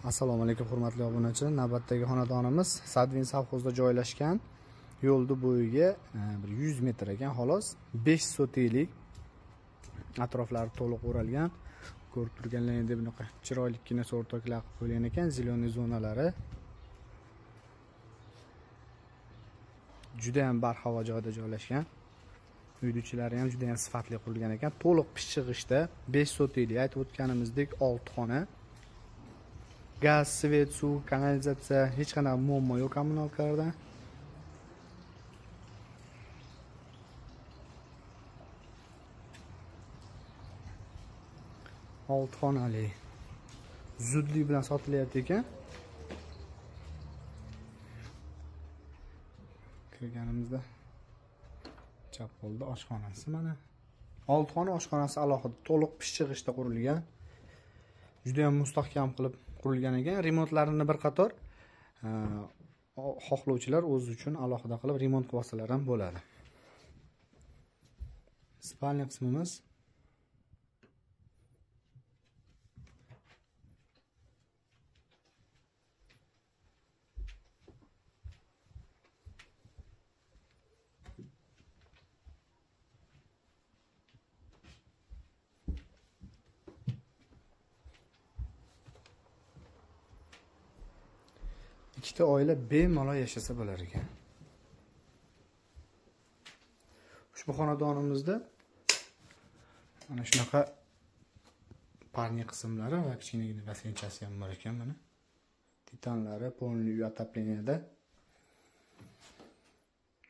Assalomu alaykum hurmatli obunachilar. Navbatdagi xonadonimiz Sadvin savxozda joylashgan. Yo'lni bo'yiga bir 100 metr ekan, xolos. 5 sotelik. Atroflari to'liq o'ralgan. Ko'rib turganlaringdek bunaqa chiroylikkina o'rtoqlar qilib qo'ygan ekan. Ziloniy zonalari. Juda ham barhavo joyda joylashgan. Uyduchilari ham juda ham sifatli qurilgan ekan. To'liq pishig'ishda 5 sotelik, aytib o'tganimizdek 6 xona. Gaz, svet, suv, kanalizatsiya, hech qanaqa muammo yo'q kommunalkalarda. Olti xonali. Zudlik bilan sotilyapti ekan. Kirganimizda chap qo'lda oshxonasi mana. 6 xona oshxonasi alohida, to'liq pishig'ishda qurilgan. Juda ham mustahkam qilib qurilgan ekan. Remontlarini bir qator xohlovchilar o'zi uchun alohida qilib remont qilib olsalar ham bo'ladi. Spalniya qismimiz ikkita oila bemalol yashasa bo'lar ekan. Ushbu xonadonimizda mana shunaqa parni qismlari va kichkinagina basenchasi ham bor ekan mana. Titanlari полный отопленияda.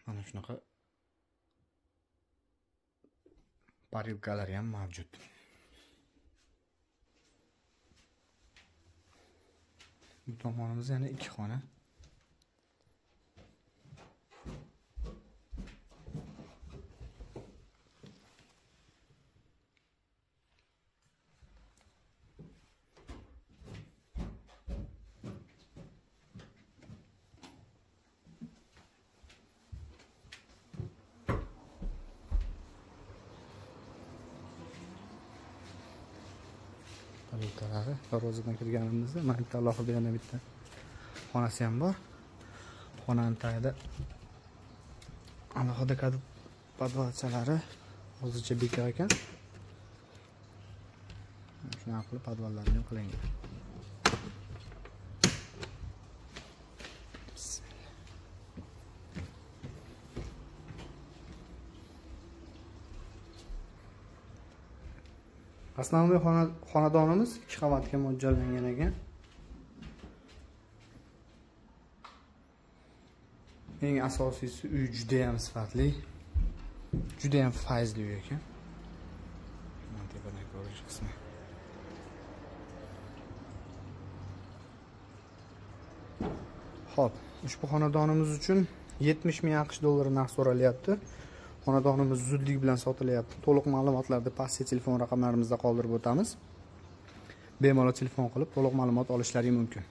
Mana shunaqa paribkalari ham mavjud. Bu tomonimizda yana 2 xona. Paribkalari darvozadan kirganimizda mana bitta alohida yana bitta xonasi ham bor. Xonaning tagida alohida kadr podvalchalari hozircha bekor ekan. Shunaqa qilib podvallarni ham qilingan. Asnoviy xonadonimiz 2 qavatga mo'ljallangan ekan. Eng asosiysi uy juda ham sifatli, juda ham fayzli uy ekan. Mana tepadan ko'rish qismi. Xo'p, ushbu xonadonimiz uchun 70 ming AQSh dollari narx so'ralyapti. Xonadonimiz zudlik bilan sotilyapti. To'liq ma'lumotlarni pastki telefon raqamlarimizda qoldirib o'tamiz. Bemalol telefon qilib to'liq ma'lumot olishlari mumkin.